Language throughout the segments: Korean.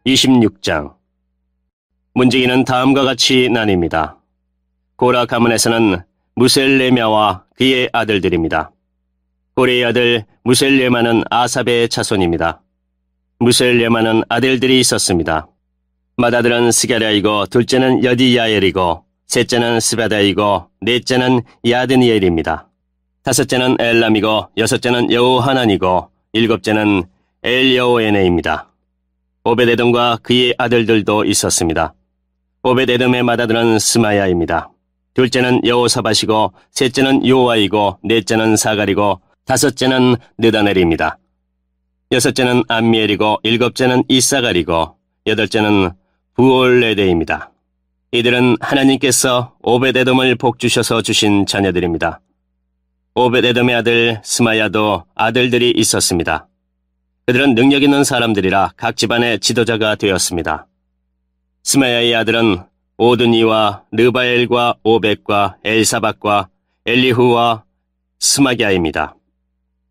26장. 문지기는 다음과 같이 나뉩니다. 고라 가문에서는 무셀레메와 그의 아들들입니다. 고레의 아들 무셀레마는 아삽의 자손입니다. 무셀레마는 아들들이 있었습니다. 맏아들은 스가랴이고 둘째는 여디야엘이고 셋째는 스바다이고 넷째는 야드니엘입니다. 다섯째는 엘람이고 여섯째는 여호하난이고 일곱째는 엘여호에네입니다. 오벳에돔과 그의 아들들도 있었습니다. 오벳에돔의 맏아들은 스마야입니다. 둘째는 여호사밧이고 셋째는 요아이고 넷째는 사갈이고 다섯째는 느다넬입니다. 여섯째는 암미엘이고 일곱째는 이사갈이고 여덟째는 부올레데입니다. 이들은 하나님께서 오벳에돔을 복주셔서 주신 자녀들입니다. 오벳에돔의 아들 스마야도 아들들이 있었습니다. 그들은 능력 있는 사람들이라 각 집안의 지도자가 되었습니다. 스마야의 아들은 오드니와 르바엘과 오벳과 엘사박과 엘리후와 스마갸입니다.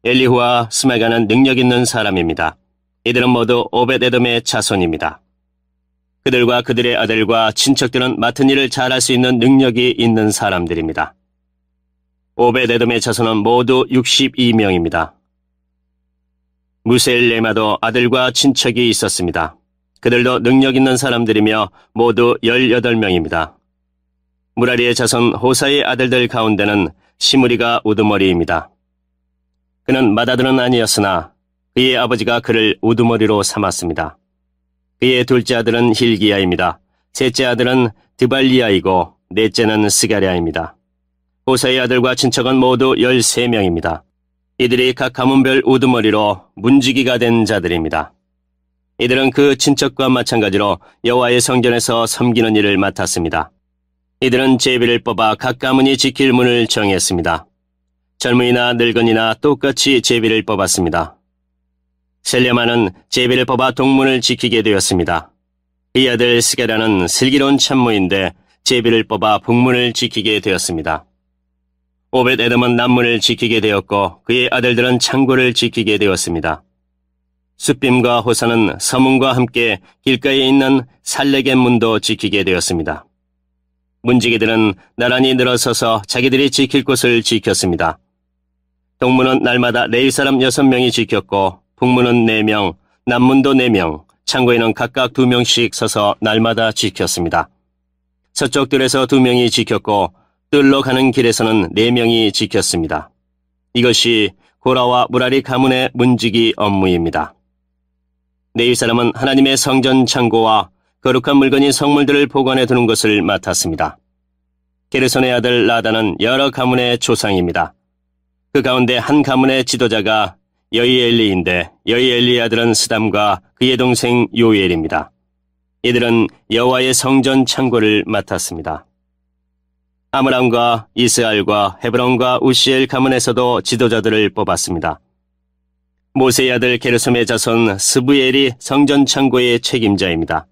엘리후와 스마갸는 능력 있는 사람입니다. 이들은 모두 오벳에돔의 자손입니다. 그들과 그들의 아들과 친척들은 맡은 일을 잘할 수 있는 능력이 있는 사람들입니다. 오벳에돔의 자손은 모두 62명입니다. 무셀레마도 아들과 친척이 있었습니다. 그들도 능력 있는 사람들이며 모두 18명입니다. 무라리의 자손 호사의 아들들 가운데는 시므리가 우두머리입니다. 그는 맏아들은 아니었으나 그의 아버지가 그를 우두머리로 삼았습니다. 그의 둘째 아들은 힐기야입니다. 셋째 아들은 드발리야이고 넷째는 스가랴입니다. 호사의 아들과 친척은 모두 13명입니다. 이들이 각 가문별 우두머리로 문지기가 된 자들입니다. 이들은 그 친척과 마찬가지로 여호와의 성전에서 섬기는 일을 맡았습니다. 이들은 제비를 뽑아 각 가문이 지킬 문을 정했습니다. 젊은이나 늙은이나 똑같이 제비를 뽑았습니다. 셀레마는 제비를 뽑아 동문을 지키게 되었습니다. 그의 아들 스가랴는 슬기로운 참모인데 제비를 뽑아 북문을 지키게 되었습니다. 오벳에돔은 남문을 지키게 되었고 그의 아들들은 창고를 지키게 되었습니다. 숫빔과 호사는 서문과 함께 길가에 있는 살레겐 문도 지키게 되었습니다. 문지기들은 나란히 늘어서서 자기들이 지킬 곳을 지켰습니다. 동문은 날마다 레위 사람 6명이 지켰고 북문은 4명, 남문도 4명, 창고에는 각각 2명씩 서서 날마다 지켰습니다. 서쪽 뜰에서 2명이 지켰고 뜰로 가는 길에서는 4명이 지켰습니다. 이것이 고라와 무라리 가문의 문지기 업무입니다. 레위 사람은 하나님의 성전 창고와 거룩한 물건인 성물들을 보관해 두는 것을 맡았습니다. 게르손의 아들 라단은 여러 가문의 조상입니다. 그 가운데 한 가문의 지도자가 여이엘리인데 여이엘리의 아들은 스담과 그의 동생 요엘입니다. 이들은 여호와의 성전 창고를 맡았습니다. 아므람과 이스알과 헤브론과 우시엘 가문에서도 지도자들을 뽑았습니다. 모세의 아들 게르솜의 자손 스부엘이 성전 창고의 책임자입니다.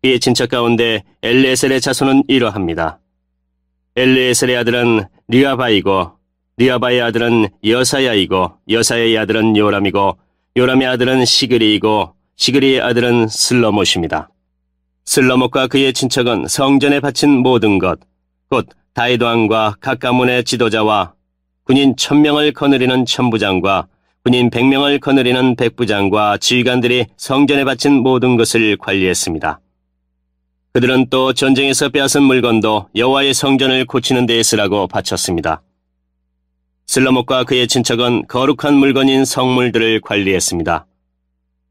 그의 친척 가운데 엘르에셀의 자손은 이러합니다. 엘르에셀의 아들은 르아바이고 르아바의 아들은 여사야이고 여사야의 아들은 요람이고 요람의 아들은 시그리이고 시그리의 아들은 슬로못입니다. 슬로못과 그의 친척은 성전에 바친 모든 것, 곧 다윗 왕과 각 가문의 지도자와 군인 1000명을 거느리는 천부장과 군인 100명을 거느리는 백부장과 지휘관들이 성전에 바친 모든 것을 관리했습니다. 그들은 또 전쟁에서 빼앗은 물건도 여호와의 성전을 고치는 데에 쓰라고 바쳤습니다. 슬로못과 그의 친척은 거룩한 물건인 성물들을 관리했습니다.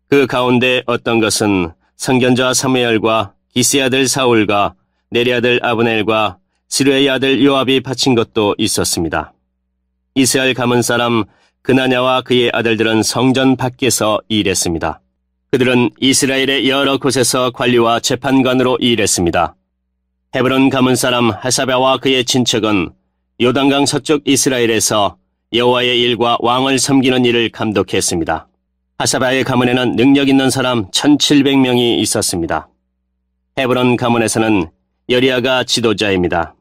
그 가운데 어떤 것은 선견자 사무엘과 기스의 아들 사울과 네리 아들 아브넬과 스루의 아들 요압이 바친 것도 있었습니다. 이스라엘 가문 사람 그나냐와 그의 아들들은 성전 밖에서 일했습니다. 그들은 이스라엘의 여러 곳에서 관리와 재판관으로 일했습니다. 헤브론 가문 사람 하사랴와 그의 친척은 요단강 서쪽 이스라엘에서 여호와의 일과 왕을 섬기는 일을 감독했습니다. 하사랴의 가문에는 능력 있는 사람 1700명이 있었습니다. 헤브론 가문에서는 여리야가 지도자입니다.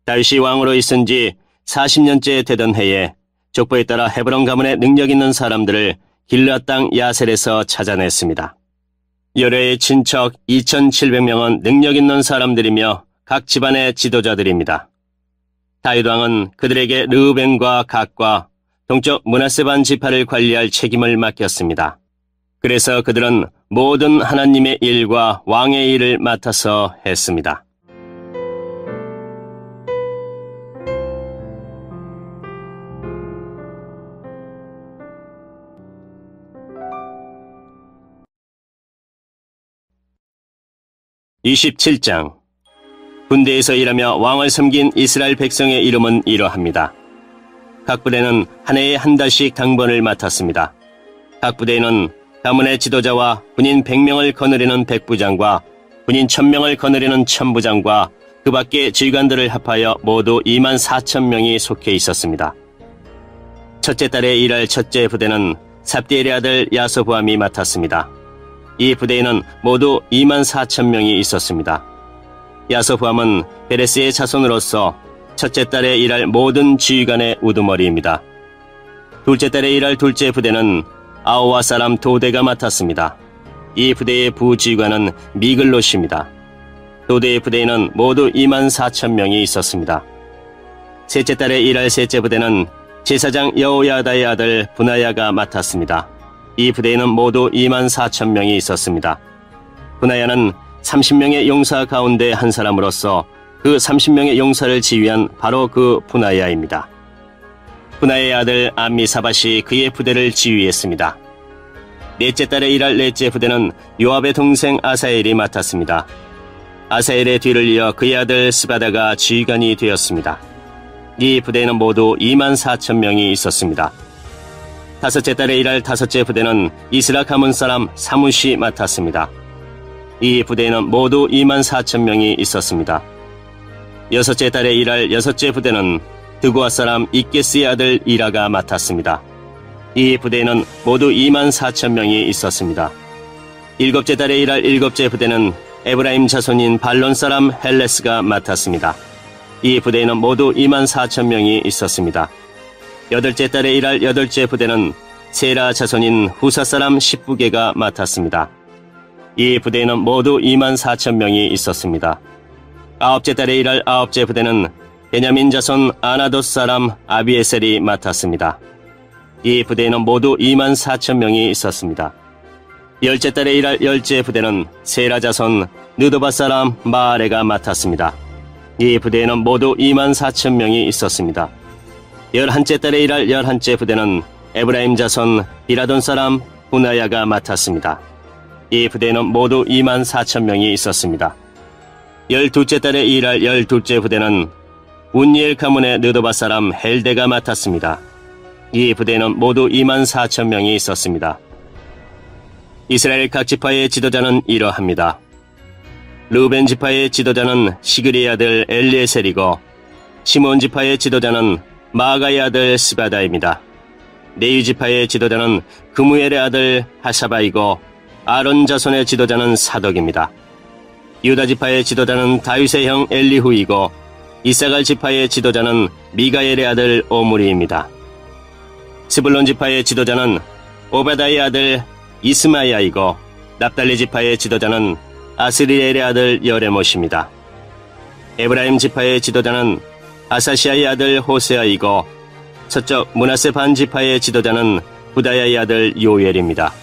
다윗이 왕으로 있은 지 40년째 되던 해에 족보에 따라 헤브론 가문의 능력 있는 사람들을 길르앗 땅 야셀에서 찾아냈습니다. 여레의 친척 2,700명은 능력 있는 사람들이며 각 집안의 지도자들입니다. 다윗 왕은 그들에게 르우벤과 갓과 동쪽 므낫세 지파를 관리할 책임을 맡겼습니다. 그래서 그들은 모든 하나님의 일과 왕의 일을 맡아서 했습니다. (27장) 군대에서 일하며 왕을 섬긴 이스라엘 백성의 이름은 이러합니다. 각 부대는 한 해에 한 달씩 당번을 맡았습니다. 각 부대에는 가문의 지도자와 군인 100명을 거느리는 백부장과 군인 1000명을 거느리는 천부장과 그 밖의 지휘관들을 합하여 모두 24,000명이 속해 있었습니다. 첫째 달에 일할 첫째 부대는 삽디엘의 아들 야소부암이 맡았습니다. 이 부대에는 모두 24,000명이 있었습니다. 야소부암은 베레스의 자손으로서 첫째 달에 일할 모든 지휘관의 우두머리입니다. 둘째 달에 일할 둘째 부대는 아오와 사람 도대가 맡았습니다. 이 부대의 부지휘관은 미글롯입니다. 도대의 부대에는 모두 24,000명이 있었습니다. 셋째 달에 일할 셋째 부대는 제사장 여호야다의 아들 분하야가 맡았습니다. 이 부대에는 모두 24,000명이 있었습니다. 분하야는 30명의 용사 가운데 한 사람으로서 그 30명의 용사를 지휘한 바로 그 분하야입니다. 분하야의 아들 암미사밧이 그의 부대를 지휘했습니다. 넷째 달에 일할 넷째 부대는 요압의 동생 아사엘이 맡았습니다. 아사엘의 뒤를 이어 그의 아들 스바다가 지휘관이 되었습니다. 이 부대에는 모두 24,000명이 있었습니다. 다섯째 달에 일할 다섯째 부대는 이스라 가문 사람 사뭇이 맡았습니다. 이 부대에는 모두 24,000명이 있었습니다. 여섯째 달에 일할 여섯째 부대는 드고아 사람 이게스의 아들 이라가 맡았습니다. 이 부대에는 모두 24,000명이 있었습니다. 일곱째 달에 일할 일곱째 부대는 에브라임 자손인 발론 사람 헬레스가 맡았습니다. 이 부대에는 모두 24,000명이 있었습니다. 여덟째 달에 일할 여덟째 부대는 세라 자손인 후사 사람 십부게가 맡았습니다. 이 부대에는 모두 24,000명이 있었습니다. 아홉째 달에 일할 아홉째 부대는 베냐민 자손 아나돗 사람 아비에셀이 맡았습니다. 이 부대에는 모두 24,000명이 있었습니다. 열째 달에 일할 열째 부대는 세라 자손 느도바 사람 마아레가 맡았습니다. 이 부대에는 모두 24,000명이 있었습니다. 열한째 달에 일할 열한째 부대는 에브라임 자손 비라돈 사람 분하야가 맡았습니다. 이 부대에는 모두 24,000명이 있었습니다. 열두째 달에 일할 열둘째 부대는 운니엘 가문의 느도바 사람 헬데가 맡았습니다. 이 부대에는 모두 24,000명이 있었습니다. 이스라엘 각 지파의 지도자는 이러합니다. 르우벤 지파의 지도자는 시그리의 아들 엘리에셀이고 시몬 지파의 지도자는 마아가의 아들 스바다입니다. 레위 지파의 지도자는 그무엘의 아들 하사바이고 아론 자손의 지도자는 사독입니다. 유다 지파의 지도자는 다윗의 형 엘리후이고 이사갈 지파의 지도자는 미가엘의 아들 오므리입니다. 스불론 지파의 지도자는 오베다의 아들 이스마야이고 납달리 지파의 지도자는 아스리엘의 아들 여레못입니다. 에브라임 지파의 지도자는 아사시아의 아들 호세아이고 서쪽 므낫세 반 지파의 지도자는 부다야의 아들 요엘입니다.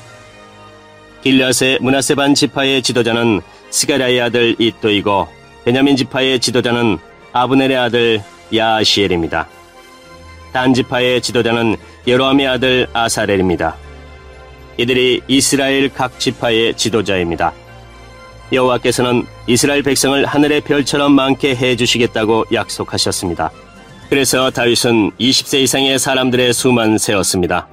길앗의 므낫세 반 지파의 지도자는 스가랴의 아들 이또이고 베냐민 지파의 지도자는 아브넬의 아들 야아시엘입니다. 단 지파의 지도자는 여로함의 아들 아사렐입니다. 이들이 이스라엘 각 지파의 지도자입니다. 여호와께서는 이스라엘 백성을 하늘의 별처럼 많게 해주시겠다고 약속하셨습니다. 그래서 다윗은 20세 이상의 사람들의 수만 세웠습니다.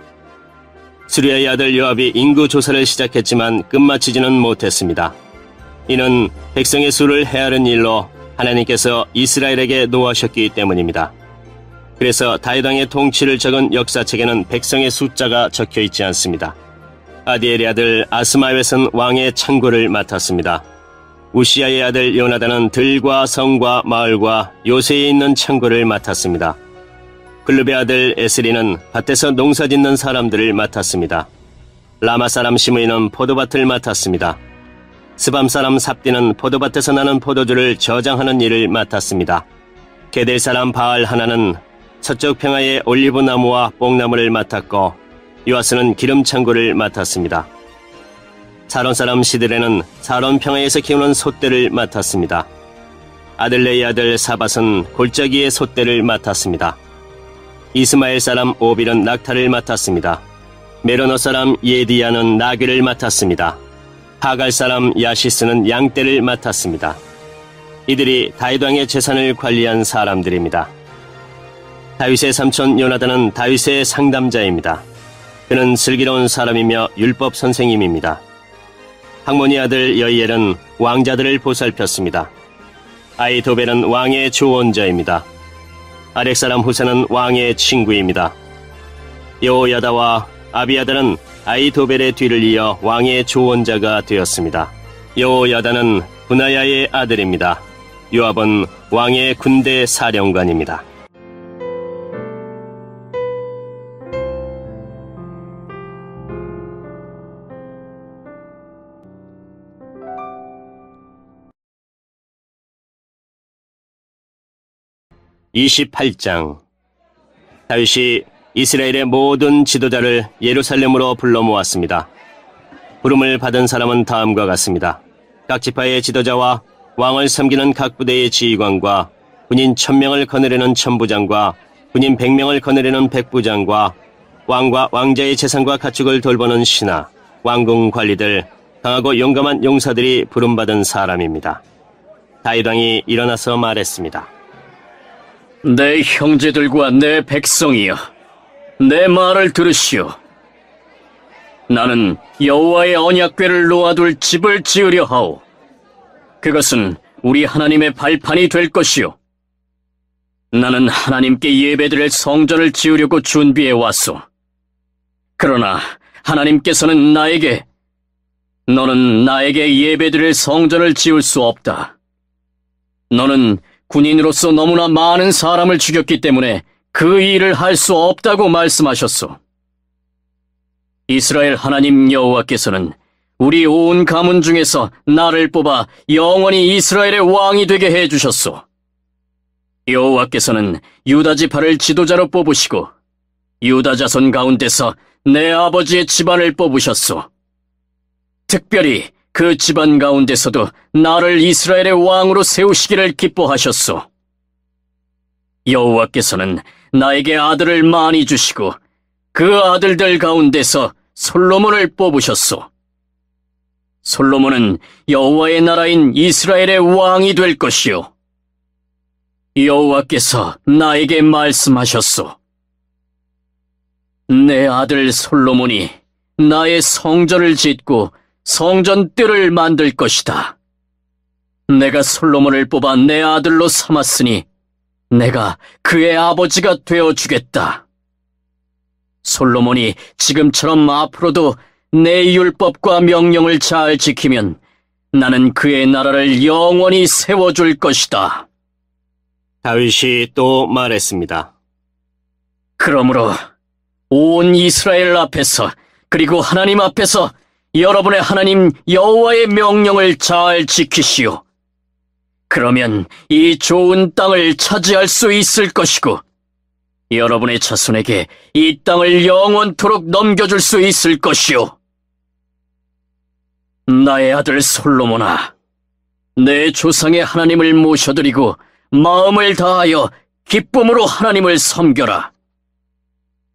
수리아의 아들 요압이 인구 조사를 시작했지만 끝마치지는 못했습니다. 이는 백성의 수를 헤아른 일로 하나님께서 이스라엘에게 노하셨기 때문입니다. 그래서 다윗 왕의 통치를 적은 역사책에는 백성의 숫자가 적혀 있지 않습니다. 아디엘의 아들 아스마웻은 왕의 창고를 맡았습니다. 우시아의 아들 요나단은 들과 성과 마을과 요새에 있는 창고를 맡았습니다. 글룹의 아들 에스리는 밭에서 농사짓는 사람들을 맡았습니다. 라마 사람 시므이는 포도밭을 맡았습니다. 스밤 사람 삽디는 포도밭에서 나는 포도주를 저장하는 일을 맡았습니다. 게델 사람 바알 하나는 서쪽 평야의 올리브 나무와 뽕나무를 맡았고 요아스는 기름 창고를 맡았습니다. 사론 사람 시드레는 사론 평야에서 키우는 솥대를 맡았습니다. 아들레의 아들 사밧은 골짜기의 솥대를 맡았습니다. 이스마엘 사람 오빌은 낙타를 맡았습니다. 메로노 사람 예디야는 나귀를 맡았습니다. 하갈 사람 야시스는 양떼를 맡았습니다. 이들이 다윗 왕의 재산을 관리한 사람들입니다. 다윗의 삼촌 요나단은 다윗의 상담자입니다. 그는 슬기로운 사람이며 율법 선생님입니다. 학모니 아들 여이엘은 왕자들을 보살폈습니다. 아히도벨은 왕의 조언자입니다. 아렉 사람 후세는 왕의 친구입니다. 여호야다와 아비아달은 아히도벨의 뒤를 이어 왕의 조언자가 되었습니다. 여호야다는 분하야의 아들입니다. 요압은 왕의 군대 사령관입니다. (28장) 다윗이 이스라엘의 모든 지도자를 예루살렘으로 불러 모았습니다. 부름을 받은 사람은 다음과 같습니다. 각 지파의 지도자와 왕을 섬기는 각 부대의 지휘관과 군인 1000명을 거느리는 천부장과 군인 100명을 거느리는 백부장과 왕과 왕자의 재산과 가축을 돌보는 신하, 왕궁 관리들, 강하고 용감한 용사들이 부름받은 사람입니다. 다윗 왕이 일어나서 말했습니다. 내 형제들과 내 백성이여, 내 말을 들으시오. 나는 여호와의 언약궤를 놓아둘 집을 지으려 하오. 그것은 우리 하나님의 발판이 될 것이오. 나는 하나님께 예배드릴 성전을 지으려고 준비해 왔소. 그러나 하나님께서는 너는 나에게 예배드릴 성전을 지을 수 없다. 너는 군인으로서 너무나 많은 사람을 죽였기 때문에 그 일을 할 수 없다고 말씀하셨소. 이스라엘 하나님 여호와께서는 우리 온 가문 중에서 나를 뽑아 영원히 이스라엘의 왕이 되게 해주셨소. 여호와께서는 유다 지파를 지도자로 뽑으시고 유다 자손 가운데서 내 아버지의 집안을 뽑으셨소. 특별히 그 집안 가운데서도 나를 이스라엘의 왕으로 세우시기를 기뻐하셨소. 여호와께서는 나에게 아들을 많이 주시고 그 아들들 가운데서 솔로몬을 뽑으셨소. 솔로몬은 여호와의 나라인 이스라엘의 왕이 될 것이요. 여호와께서 나에게 말씀하셨소. 내 아들 솔로몬이 나의 성전을 짓고 성전 뜰을 만들 것이다. 내가 솔로몬을 뽑아 내 아들로 삼았으니 내가 그의 아버지가 되어주겠다. 솔로몬이 지금처럼 앞으로도 내 율법과 명령을 잘 지키면 나는 그의 나라를 영원히 세워줄 것이다. 다윗이 또 말했습니다. 그러므로 온 이스라엘 앞에서 그리고 하나님 앞에서 여러분의 하나님 여호와의 명령을 잘 지키시오. 그러면 이 좋은 땅을 차지할 수 있을 것이고 여러분의 자손에게 이 땅을 영원토록 넘겨줄 수 있을 것이오. 나의 아들 솔로몬아, 내 조상의 하나님을 모셔드리고 마음을 다하여 기쁨으로 하나님을 섬겨라.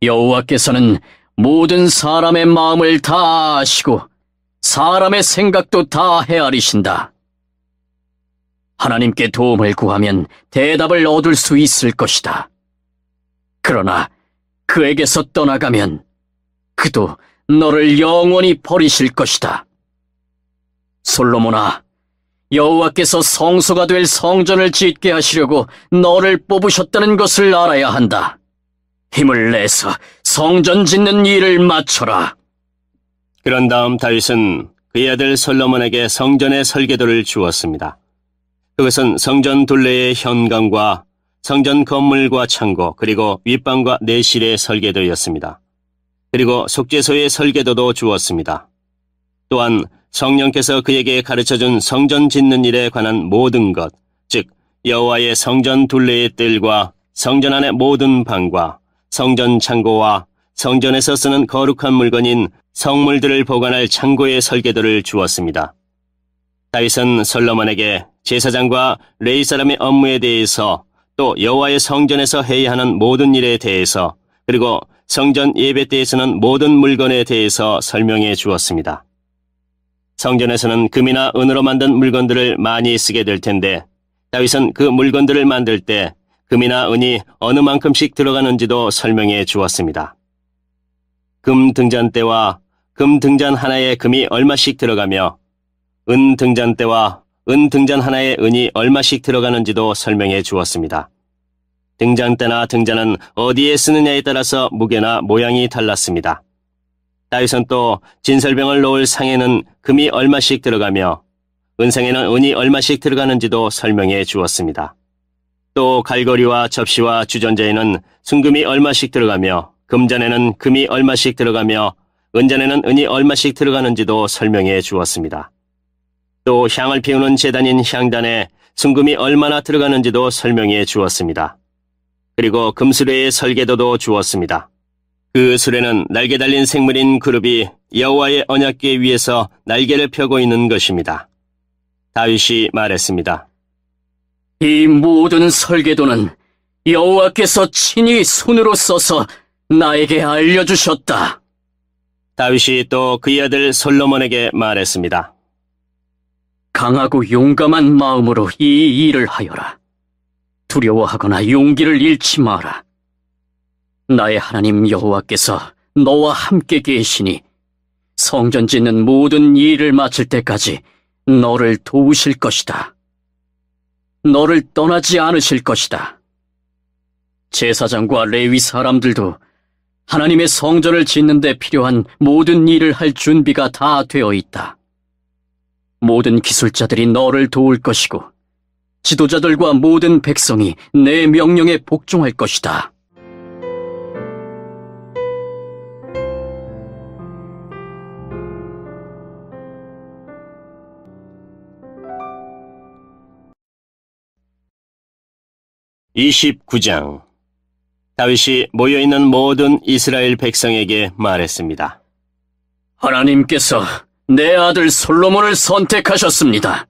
여호와께서는 모든 사람의 마음을 다 아시고 사람의 생각도 다 헤아리신다. 하나님께 도움을 구하면 대답을 얻을 수 있을 것이다. 그러나 그에게서 떠나가면 그도 너를 영원히 버리실 것이다. 솔로몬아, 여호와께서 성소가 될 성전을 짓게 하시려고 너를 뽑으셨다는 것을 알아야 한다. 힘을 내서 성전 짓는 일을 마쳐라. 그런 다음 다윗은 그의 아들 솔로몬에게 성전의 설계도를 주었습니다. 그것은 성전 둘레의 현관과 성전 건물과 창고 그리고 윗방과 내실의 설계도였습니다. 그리고 속죄소의 설계도도 주었습니다. 또한 성령께서 그에게 가르쳐준 성전 짓는 일에 관한 모든 것, 즉 여호와의 성전 둘레의 뜰과 성전 안의 모든 방과 성전 창고와 성전에서 쓰는 거룩한 물건인 성물들을 보관할 창고의 설계도를 주었습니다. 다윗은 솔로몬에게 제사장과 레위 사람의 업무에 대해서 또 여호와의 성전에서 해야 하는 모든 일에 대해서 그리고 성전 예배 때에 쓰는 모든 물건에 대해서 설명해 주었습니다. 성전에서는 금이나 은으로 만든 물건들을 많이 쓰게 될 텐데 다윗은 그 물건들을 만들 때 금이나 은이 어느 만큼씩 들어가는지도 설명해 주었습니다. 금 등잔대와 금 등잔 하나에 금이 얼마씩 들어가며 은 등잔대와 은 등잔 하나에 은이 얼마씩 들어가는지도 설명해 주었습니다. 등잔대나 등잔은 어디에 쓰느냐에 따라서 무게나 모양이 달랐습니다. 다윗은 또 진설병을 놓을 상에는 금이 얼마씩 들어가며 은상에는 은이 얼마씩 들어가는지도 설명해 주었습니다. 또 갈고리와 접시와 주전자에는 순금이 얼마씩 들어가며 금잔에는 금이 얼마씩 들어가며 은잔에는 은이 얼마씩 들어가는지도 설명해 주었습니다. 또 향을 피우는 제단인 향단에 순금이 얼마나 들어가는지도 설명해 주었습니다. 그리고 금수레의 설계도도 주었습니다. 그 수레는 날개 달린 생물인 그룹이 여호와의 언약궤 위에서 날개를 펴고 있는 것입니다. 다윗이 말했습니다. 이 모든 설계도는 여호와께서 친히 손으로 써서 나에게 알려주셨다. 다윗이 또 그의 아들 솔로몬에게 말했습니다. 강하고 용감한 마음으로 이 일을 하여라. 두려워하거나 용기를 잃지 마라. 나의 하나님 여호와께서 너와 함께 계시니 성전 짓는 모든 일을 마칠 때까지 너를 도우실 것이다. 너를 떠나지 않으실 것이다. 제사장과 레위 사람들도 하나님의 성전을 짓는 데 필요한 모든 일을 할 준비가 다 되어 있다. 모든 기술자들이 너를 도울 것이고 지도자들과 모든 백성이 내 명령에 복종할 것이다. (29장) 다윗이 모여있는 모든 이스라엘 백성에게 말했습니다. 하나님께서 내 아들 솔로몬을 선택하셨습니다.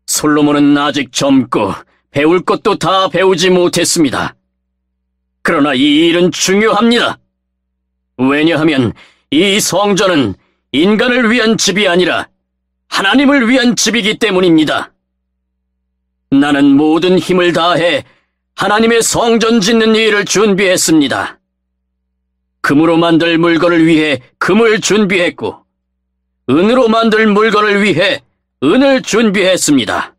솔로몬은 아직 젊고 배울 것도 다 배우지 못했습니다. 그러나 이 일은 중요합니다. 왜냐하면 이 성전은 인간을 위한 집이 아니라 하나님을 위한 집이기 때문입니다. 나는 모든 힘을 다해 하나님의 성전 짓는 일을 준비했습니다. 금으로 만들 물건을 위해 금을 준비했고 은으로 만들 물건을 위해 은을 준비했습니다.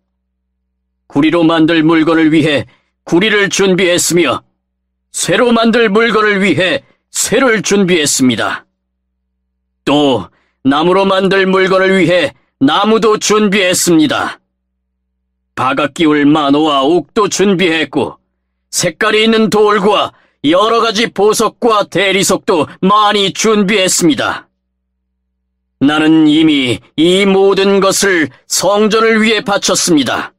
구리로 만들 물건을 위해 구리를 준비했으며 쇠로 만들 물건을 위해 쇠를 준비했습니다. 또 나무로 만들 물건을 위해 나무도 준비했습니다. 바각 끼울 만호와 옥도 준비했고 색깔이 있는 돌과 여러 가지 보석과 대리석도 많이 준비했습니다. 나는 이미 이 모든 것을 성전을 위해 바쳤습니다.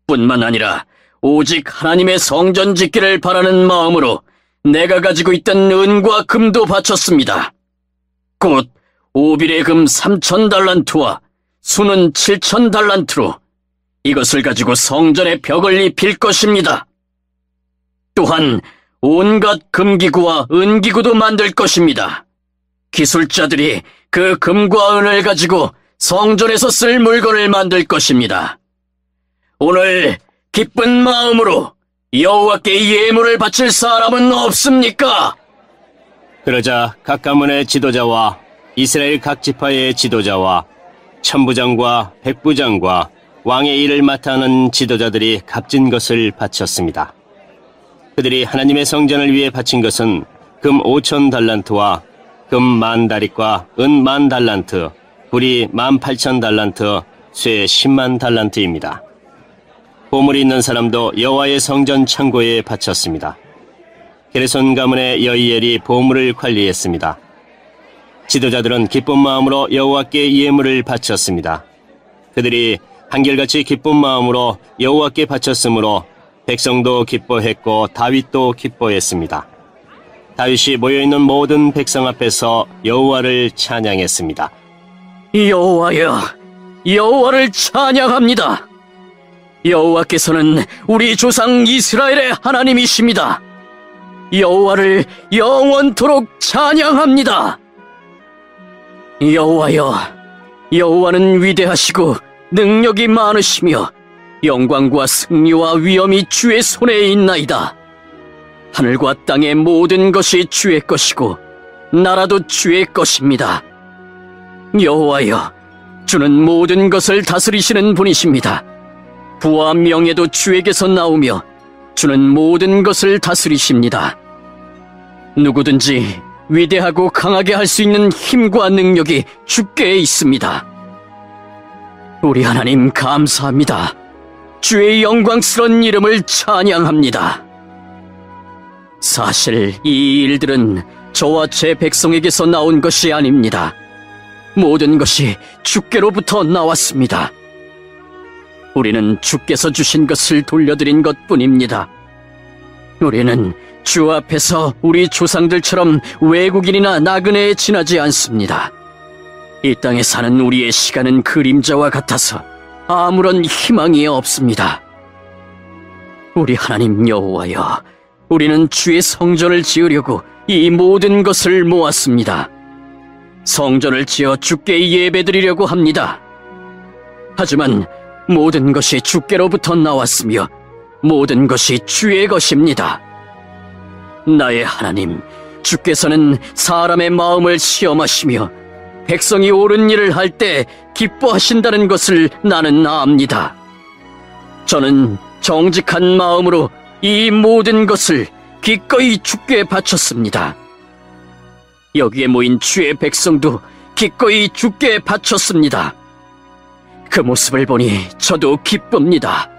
뿐만 아니라 오직 하나님의 성전 짓기를 바라는 마음으로 내가 가지고 있던 은과 금도 바쳤습니다. 곧 오빌의 금 3,000달란트와 수는 7,000달란트로 이것을 가지고 성전의 벽을 입힐 것입니다. 또한 온갖 금기구와 은기구도 만들 것입니다. 기술자들이 그 금과 은을 가지고 성전에서 쓸 물건을 만들 것입니다. 오늘 기쁜 마음으로 여호와께 예물을 바칠 사람은 없습니까? 그러자 각 가문의 지도자와 이스라엘 각 지파의 지도자와 천부장과 백부장과 왕의 일을 맡아 하는 지도자들이 값진 것을 바쳤습니다. 그들이 하나님의 성전을 위해 바친 것은 금 5,000달란트와 금 10,000다릿과 은 10,000달란트, 구리 18,000달란트, 쇠 100,000달란트입니다. 보물이 있는 사람도 여호와의 성전 창고에 바쳤습니다. 게르손 가문의 여이엘이 보물을 관리했습니다. 지도자들은 기쁜 마음으로 여호와께 예물을 바쳤습니다. 그들이 한결같이 기쁜 마음으로 여호와께 바쳤으므로 백성도 기뻐했고 다윗도 기뻐했습니다. 다윗이 모여있는 모든 백성 앞에서 여호와를 찬양했습니다. 여호와여, 여호와를 찬양합니다. 여호와께서는 우리 조상 이스라엘의 하나님이십니다. 여호와를 영원토록 찬양합니다. 여호와여, 여호와는 위대하시고 능력이 많으시며 영광과 승리와 위엄이 주의 손에 있나이다. 하늘과 땅의 모든 것이 주의 것이고 나라도 주의 것입니다. 여호와여, 주는 모든 것을 다스리시는 분이십니다. 부와 명예도 주에게서 나오며 주는 모든 것을 다스리십니다. 누구든지 위대하고 강하게 할 수 있는 힘과 능력이 주께 있습니다. 우리 하나님 감사합니다. 주의 영광스러운 이름을 찬양합니다. 사실 이 일들은 저와 제 백성에게서 나온 것이 아닙니다. 모든 것이 주께로부터 나왔습니다. 우리는 주께서 주신 것을 돌려드린 것뿐입니다. 우리는 주 앞에서 우리 조상들처럼 외국인이나 나그네에 지나지 않습니다. 이 땅에 사는 우리의 시간은 그림자와 같아서 아무런 희망이 없습니다. 우리 하나님 여호와여, 우리는 주의 성전을 지으려고 이 모든 것을 모았습니다. 성전을 지어 주께 예배드리려고 합니다. 하지만 모든 것이 주께로부터 나왔으며 모든 것이 주의 것입니다. 나의 하나님, 주께서는 사람의 마음을 시험하시며 백성이 옳은 일을 할 때 기뻐하신다는 것을 나는 압니다. 저는 정직한 마음으로 이 모든 것을 기꺼이 주께 바쳤습니다. 여기에 모인 주의 백성도 기꺼이 주께 바쳤습니다. 그 모습을 보니 저도 기쁩니다.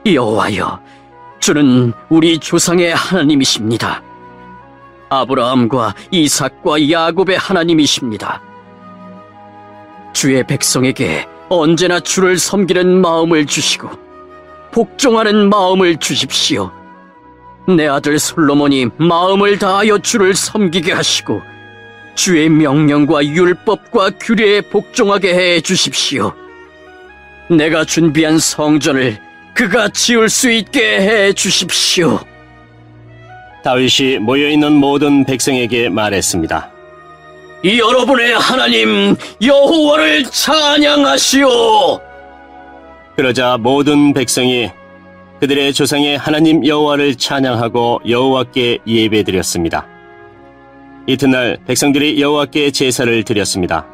여호와여, 주는 우리 조상의 하나님이십니다. 아브라함과 이삭과 야곱의 하나님이십니다. 주의 백성에게 언제나 주를 섬기는 마음을 주시고 복종하는 마음을 주십시오. 내 아들 솔로몬이 마음을 다하여 주를 섬기게 하시고 주의 명령과 율법과 규례에 복종하게 해 주십시오. 내가 준비한 성전을 그가 지을 수 있게 해 주십시오. 다윗이 모여있는 모든 백성에게 말했습니다. 여러분의 하나님 여호와를 찬양하시오. 그러자 모든 백성이 그들의 조상의 하나님 여호와를 찬양하고 여호와께 예배드렸습니다. 이튿날 백성들이 여호와께 제사를 드렸습니다.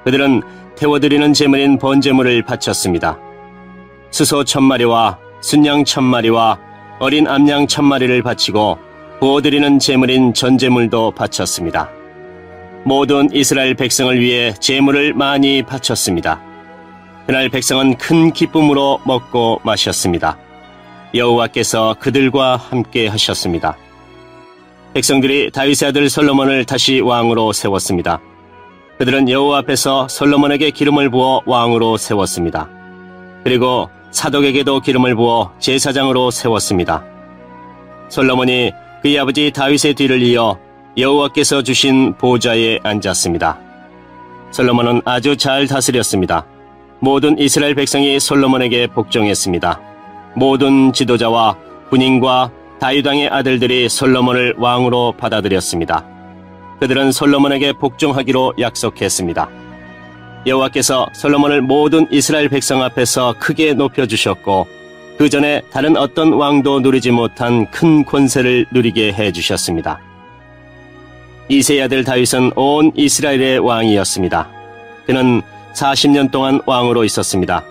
그들은 태워드리는 제물인 번제물을 바쳤습니다. 수소 1000마리와 순양 1000마리와 어린 암양 1000마리를 바치고 부어드리는 제물인 전제물도 바쳤습니다. 모든 이스라엘 백성을 위해 제물을 많이 바쳤습니다. 그날 백성은 큰 기쁨으로 먹고 마셨습니다. 여호와께서 그들과 함께 하셨습니다. 백성들이 다윗의 아들 솔로몬을 다시 왕으로 세웠습니다. 그들은 여호와 앞에서 솔로몬에게 기름을 부어 왕으로 세웠습니다. 그리고 사독에게도 기름을 부어 제사장으로 세웠습니다. 솔로몬이 그의 아버지 다윗의 뒤를 이어 여호와께서 주신 보좌에 앉았습니다. 솔로몬은 아주 잘 다스렸습니다. 모든 이스라엘 백성이 솔로몬에게 복종했습니다. 모든 지도자와 군인과 다윗 왕의 아들들이 솔로몬을 왕으로 받아들였습니다. 그들은 솔로몬에게 복종하기로 약속했습니다. 여호와께서 솔로몬을 모든 이스라엘 백성 앞에서 크게 높여주셨고 그 전에 다른 어떤 왕도 누리지 못한 큰 권세를 누리게 해주셨습니다. 이새의 아들 다윗은 온 이스라엘의 왕이었습니다. 그는 40년 동안 왕으로 있었습니다.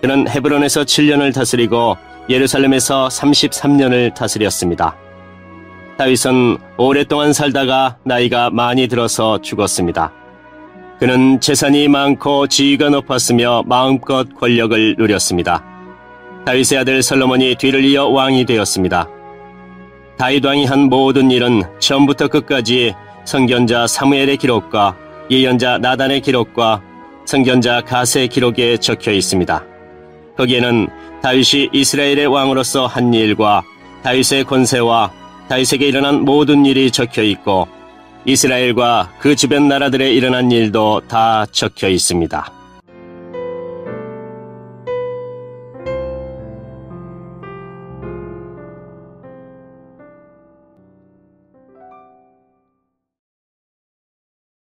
그는 헤브론에서 7년을 다스리고 예루살렘에서 33년을 다스렸습니다. 다윗은 오랫동안 살다가 나이가 많이 들어서 죽었습니다. 그는 재산이 많고 지위가 높았으며 마음껏 권력을 누렸습니다. 다윗의 아들 솔로몬이 뒤를 이어 왕이 되었습니다. 다윗 왕이 한 모든 일은 처음부터 끝까지 선견자 사무엘의 기록과 예언자 나단의 기록과 선견자 가세의 기록에 적혀 있습니다. 거기에는 다윗이 이스라엘의 왕으로서 한 일과 다윗의 권세와 다윗에게 일어난 모든 일이 적혀 있고 이스라엘과 그 주변 나라들에 일어난 일도 다 적혀 있습니다.